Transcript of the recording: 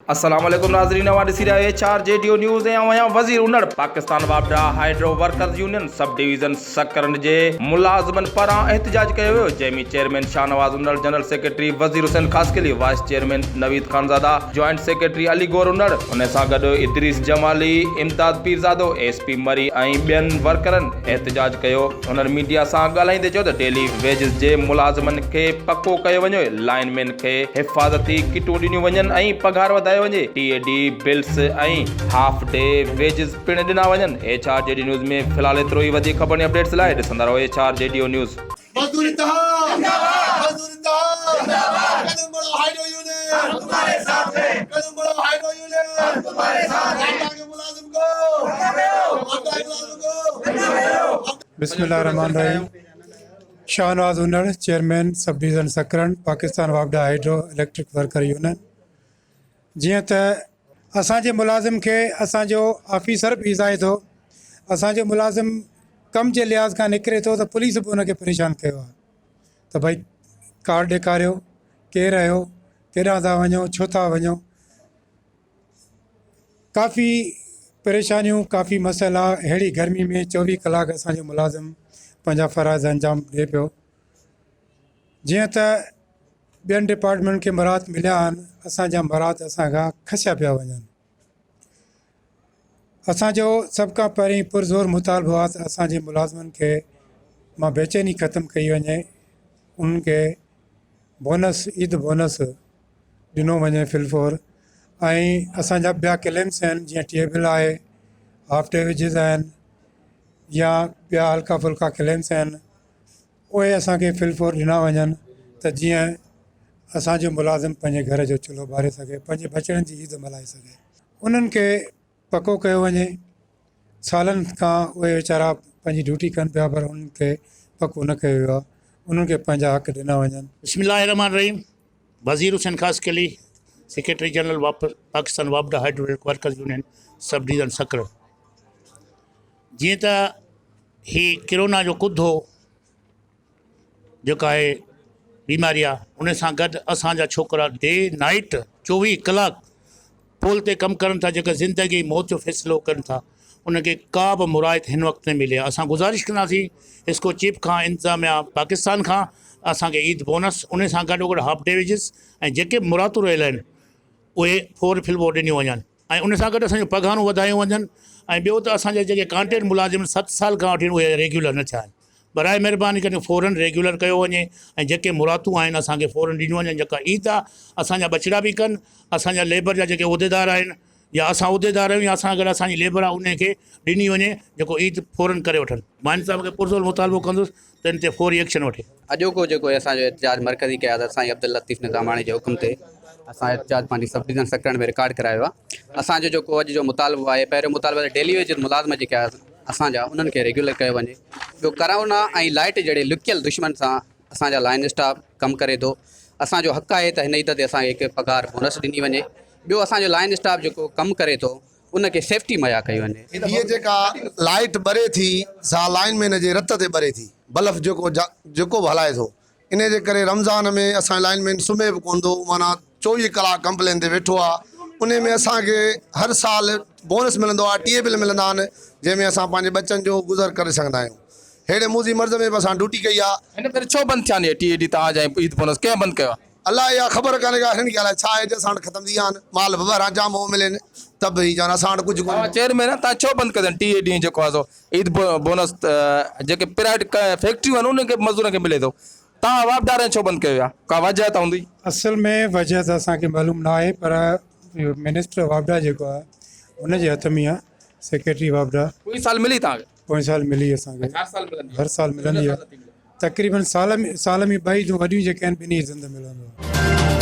अस्सलाम वालेकुम नाज़रीन, ॾिसी रहिया HRJDO न्यूज़ ऐं वज़ीर उनड़ पाकिस्तान वापडा hydro workers union sub division Sakran जे मुलाज़िमनि पारां एहतजाज कयो वियो, जंहिंमें chairman Shahnawaz Unar, general secretary Wazir Hussain Khaskheli, vice chairman Naveed Khanzada, joint secretary Ali Gaur Unar, उन सां गॾु इदरीस जमाली, इम्तियाज़ पीरज़ादो, SP मरी ऐं ॿियनि वर्करनि एहतजाज कयो। उन्हनि मीडिया सां ॻाल्हाईंदे चयो त डेली वेजिस जे मुलाज़िमनि खे पको कयो वञे, लाइनमैन खे हिफ़ाज़ती किटूं ॾिनियूं वञनि ऐं पघार वधायो वञे, TAD बिल्स ऐं हाफ डे वेजिस पिण ॾिना वञनि। HRJDO न्यूज़ में फ़िलहाल एतिरो ई। वधीक ख़बरनि अपडेट्स लाइ ॾिसंदा रहो HRJDO न्यूज़। मजदूर इत्तेहाद जिंदाबाद, मजदूर इत्तेहाद जिंदाबाद, कदम बढ़ाओ हाइड्रो यूनियन तुम्हारे साथ है, कदम बढ़ाओ हाइड्रो यूनियन तुम्हारे साथ है, वापडा के मुलाजिम को वापडा के मुलाजिम को। बिस्मिल्लाहिर्रहमानिर्रहीम। Shahnawaz Unar, chairman sub division Sakran, Pakistan वापडा हाइड्रो इलेक्ट्रिक वर्कर यूनियन। जीअं त असांजे मुलाज़िम खे असांजो ऑफिसर बि ईज़ाए थो, असांजो मुलाज़िम कम जे लिहाज़ खां निकिरे थो त पुलिस बि उनखे परेशान कयो आहे त भई कार्ड ॾेखारियो, केरु आहियो, केॾांहुं था वञो, छो था वञो। काफ़ी परेशानियूं, काफ़ी मसइला। अहिड़ी गर्मी में 24 कलाक असांजो मुलाज़िम पंहिंजा फ़राइज़ अंजाम ॾिए पियो। जीअं त ॿियनि डिपार्टमेंट खे मराहत मिलिया आहिनि, असांजा मराहत असांखां खसिया पिया वञनि। असांजो सभ खां पहिरीं पुरज़ोर मुतालबो आहे त असांजे मुलाज़िमनि खे मां बेचैनी ख़तमु कई वञे, उन्हनि खे बोनस, ईद बोनस ॾिनो वञे फिलफोर। ऐं असांजा ॿिया क्लेम्स आहिनि, जीअं टेबल आहे, हाफ डे वेजिस आहिनि, या ॿिया हल्का फुल्का क्लेम्स आहिनि, उहे असांखे फिलफोर ॾिना वञनि त जीअं असांजो मुलाज़िम पंहिंजे घर जो चुल्हो ॿारे सघे, पंहिंजे बचड़नि जी ईद मल्हाए सघे। उन्हनि खे पको कयो वञे। सालनि खां उहे वीचारा पंहिंजी ड्यूटी कनि पिया, पर उन्हनि खे पको न कयो वियो आहे। उन्हनि खे पंहिंजा हक़ ॾिना वञनि। बिस्मिल्लाहिर्रहमानिर्रहीम। वज़ीर हुसैन ख़ासकली, सेक्रेटरी जनरल पाकिस्तान वापडा hydro workers union sub division Sakran. जीअं त ही कोरोना जो कुदो जेका आहे बीमारी आहे, उन सां गॾु असांजा छोकिरा डे नाइट 24 कलाक पोल ते कमु करनि था, जेका ज़िंदगी मौत जो फ़ैसिलो कनि था, उनखे का बि मुरायत हिन वक़्तु न मिले। असां गुज़ारिश कंदासीं इसको चीफ खां, इंतिज़ामिया पाकिस्तान खां असांखे ईद बोनस, उन सां गॾु हाफ डे वेजिस ऐं जेके मुरातूं रहियल आहिनि उहे फोर फिलफोर ॾिनियूं वञनि, ऐं उन सां गॾु असांजो पघारूं वधायूं वञनि। ऐं ॿियो त असांजे जेके कॉन्ट्रेक्ट मुलाज़िम 7 साल खां वठी उहे रेगुलर न थिया आहिनि, बराए महिरबानी करे फ़ौरन रेगुलर कयो वञे ऐं जेके मुरातूं आहिनि असांखे फ़ौरन ॾिनियूं वञनि। जेका ईद आहे असांजा बचड़ा बि कनि, असांजा लेबर जा जेके उहिदेदार आहिनि या असां उहिदेदार आहियूं या असां अगरि असांजी लेबर आहे उनखे ॾिनी वञे, जेको ईद फ़ौरन करे वठनि। मां इन साहिब खे पुरज़ोर मुतालबो कंदुसि त इन ते फ़ौरी एक्शन वठे। अॼोको जेको असांजो एहतजाज मरकज़ी क़यादत साईं अब्दुल लतीफ़ निज़ामाणी जे हुकुम ते असां एहतजाज पंहिंजी सब डिवीज़न सकरन में रिकॉर्ड करायो आहे। असांजो जेको अॼु जो मुतालबो आहे, पहिरियों मुतालबो आहे डेली वेजिस मुलाज़िम जेके असांजा उन्हनि खे रेगुलर कयो वञे। ॿियो करोना ऐं लाइट जहिड़े लुकियल दुश्मन सां असांजा लाइन स्टाफ कमु करे थो। असांजो हक़ आहे त हिन ईद ते असांखे हिकु पघार बोनस ॾिनी वञे। ॿियो असांजो लाइन स्टाफ जेको कमु करे थो उनखे सेफ्टी मुहैया कई वञे। ये जेका लाइट ॿरे थी सा लाइन में जे रत ते ॿरे थी, बल्ब जेको बि हलाए थो, इन जे करे रमज़ान में असां लाइन में सुम्हे बि कोन थो, माना 24 कलाक कंप्लेन ते वेठो आहे। उन में असांखे हर साल बोनस मिलंदो आहे, टेबल मिलंदा आहिनि, जंहिंमें असां पंहिंजे बच्चनि जो गुज़र करे सघंदा आहियूं। अहिड़े मूज़ी मर्ज़ में बि असां ड्यूटी कई आहे। हिन करे छो बंदि थिया आहिनि TAD तव्हांजा ईद बोनस कंहिं बंदि कयो आहे? अलाह इहा ख़बर कान्हे का हिन ॻाल्हि छा आहे, असां वटि ख़तमु थी विया आहिनि, माल ॿाहिरां जाम हो मिलनि त बि चवनि असां वटि कुझु कोन्हे। चेयरमैन तव्हां छो बंदि कयो अथनि TAD जेको आहे सो ईद बोनस जेके प्राइवेट फैक्ट्रियूं आहिनि उनखे मज़दूरनि खे मिले थो, तव्हां वापदार छो बंदि कयो आहे? का वजह त हूंदी। असल में वजह त असांखे मालूम न आहे, पर मिनिस्टर वापडा जेको आहे उनजे हथ में आहे, सेक्रेटरी वापडा। कोई साल मिली तव्हांखे? पोइ साल मिली असांखे, हर साल मिलंदी आहे। तक़रीबन साल में 2 वॾियूं जेके आहिनि ॿिन्ही हंधि मिलंदो आहे।